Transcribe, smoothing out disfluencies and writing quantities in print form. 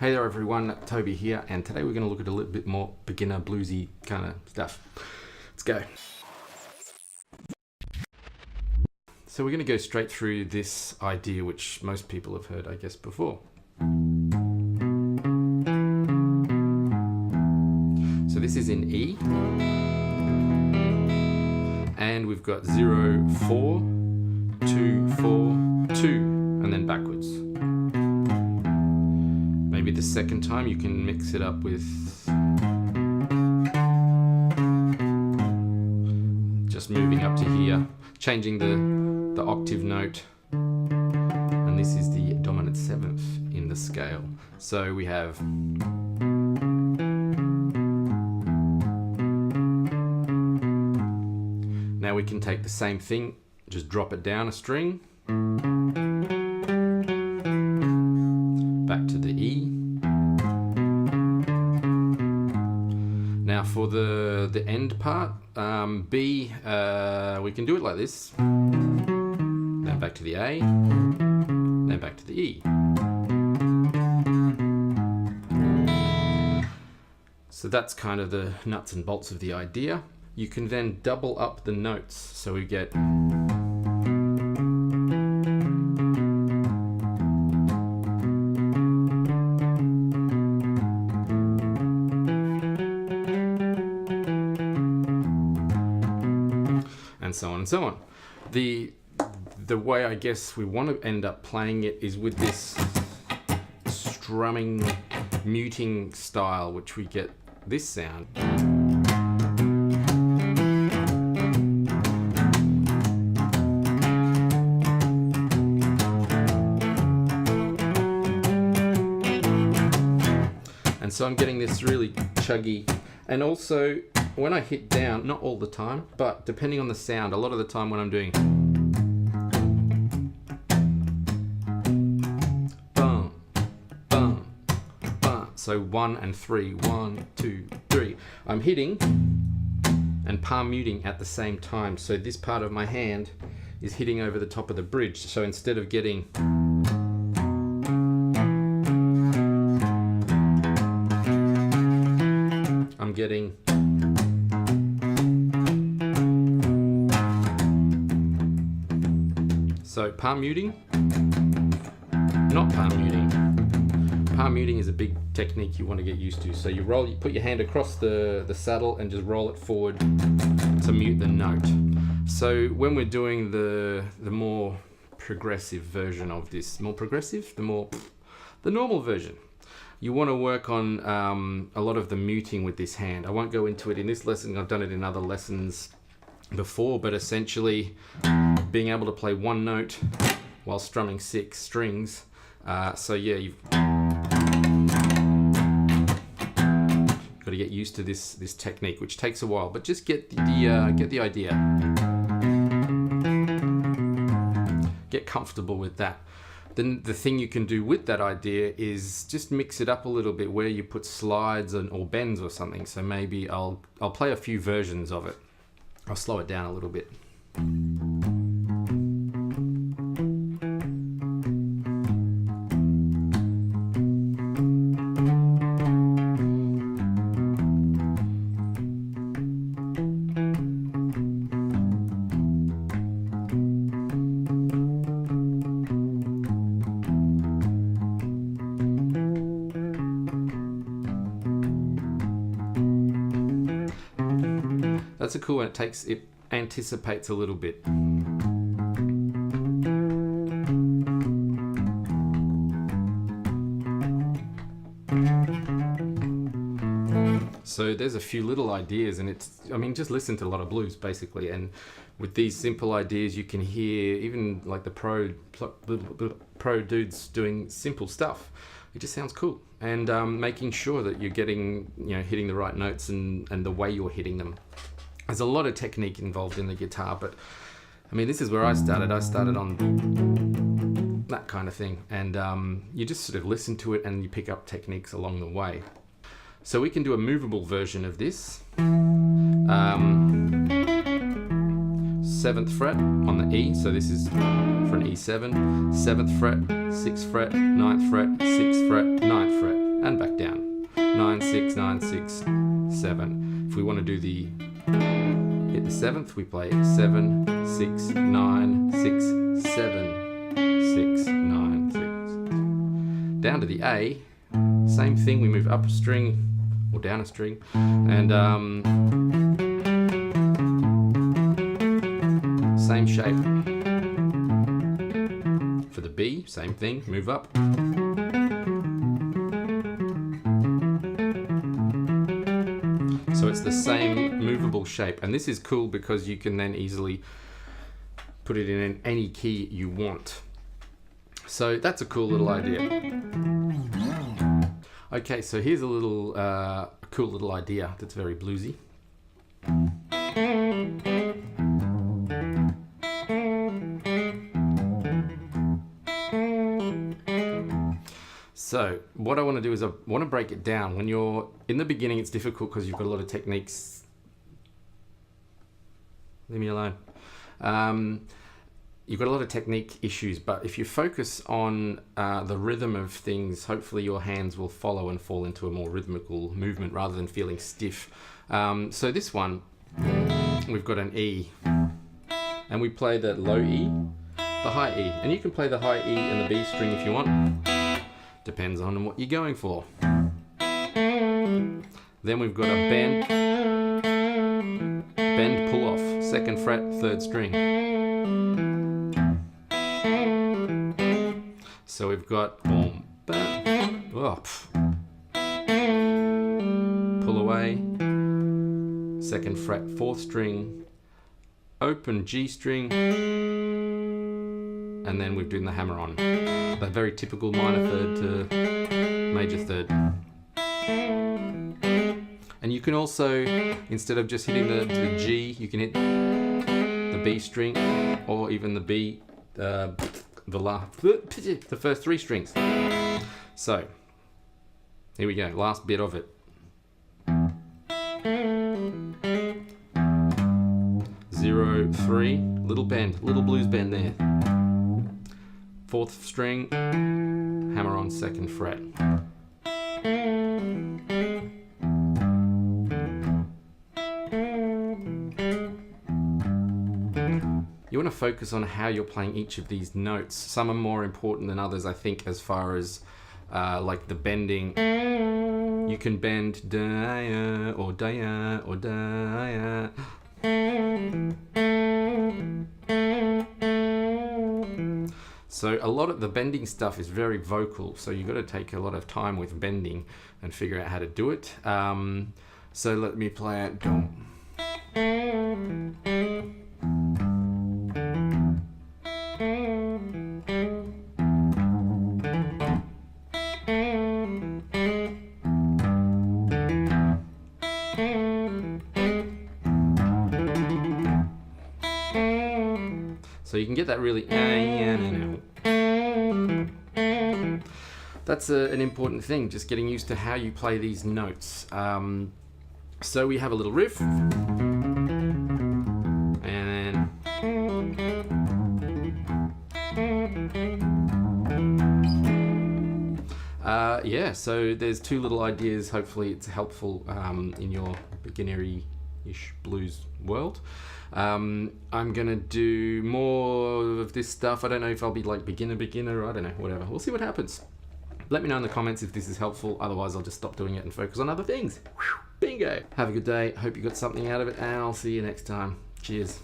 Hey there everyone, Toby here, and today we're going to look at a little bit more beginner bluesy kind of stuff. Let's go. So we're going to go straight through this idea which most people have heard, I guess, before. So this is in E, and we've got 0, 4, 2, 4, 2, and then backwards. Maybe the second time you can mix it up with just moving up to here, changing the octave note, and this is the dominant 7th in the scale. So we have now we can take the same thing, just drop it down a string, back to the E. Now for the end part, B, we can do it like this. Then back to the A, then back to the E. So that's kind of the nuts and bolts of the idea. You can then double up the notes, so we get and so on and so on. The way I guess we want to end up playing it is with this strumming, muting style, which we get this sound. And so I'm getting this really chuggy, and also when I hit down, not all the time, but depending on the sound, a lot of the time when I'm doing bum, bum, bum, so 1 and 3, 1, 2, 3, I'm hitting and palm muting at the same time. So this part of my hand is hitting over the top of the bridge. So instead of getting I'm getting so palm muting, not palm muting. Palm muting is a big technique you want to get used to. So you put your hand across the saddle and just roll it forward to mute the note. So when we're doing the more progressive version of this, the normal version, you want to work on a lot of the muting with this hand. I won't go into it in this lesson, I've done it in other lessons before, but essentially being able to play one note while strumming 6 strings. So yeah, you've got to get used to this technique, which takes a while, but just get the idea. Get comfortable with that. Then the thing you can do with that idea is just mix it up a little bit, where you put slides or bends or something. So maybe I'll play a few versions of it. I'll slow it down a little bit. That's a cool one. It anticipates a little bit. So there's a few little ideas, and just listen to a lot of blues basically, and with these simple ideas you can hear even like the pro dudes doing simple stuff. It just sounds cool, and making sure that you're getting, hitting the right notes and the way you're hitting them. There's a lot of technique involved in the guitar, but I mean, this is where I started. I started on that kind of thing, and you just sort of listen to it and you pick up techniques along the way. So we can do a movable version of this. 7th fret on the E, so this is for an E7, 7th fret, 6th fret, 9th fret, 6th fret, 9th fret. and back down. 9, 6, 9, 6, 7. If we want to do the hit the 7th, we play 7, 6, 9, 6, 7, 6, 9, 6. Down to the A, same thing, we move up a string or down a string, and same shape. For the B, same thing, move up. So it's the same movable shape, and this is cool because you can then easily put it in any key you want. So that's a cool little idea. Okay, so here's a little cool little idea that's very bluesy. So what I want to do is I want to break it down. When you're in the beginning, it's difficult because you've got a lot of techniques. Leave me alone. You've got a lot of technique issues, but if you focus on the rhythm of things, hopefully your hands will follow and fall into a more rhythmical movement rather than feeling stiff. So this one, we've got an E, and we play the low E, the high E, and you can play the high E and the B string if you want. Depends on what you're going for. Then we've got a bend, pull off, 2nd fret, 3rd string. So we've got boom, bam, oh, pull away, 2nd fret, 4th string, open G string, and then we're doing the hammer on. The very typical minor 3rd to major 3rd. And you can also, instead of just hitting the G, you can hit the B string, or even the B, the first 3 strings. So, here we go, last bit of it. Zero, 3, little bend, little blues bend there. 4th string, hammer on 2nd fret. You want to focus on how you're playing each of these notes. Some are more important than others, I think, as far as like the bending. You can bend da or da or da. So a lot of the bending stuff is very vocal, so you've got to take a lot of time with bending and figure out how to do it. So let me play it. So you can get that really. That's an important thing, just getting used to how you play these notes. So we have a little riff, and then yeah, so there's 2 little ideas. Hopefully it's helpful in your beginnery-ish blues world. I'm gonna do more of this stuff. I don't know if I'll be like beginner, I don't know, whatever. We'll see what happens. Let me know in the comments if this is helpful. Otherwise, I'll just stop doing it and focus on other things. Bingo! Have a good day. Hope you got something out of it, and I'll see you next time. Cheers.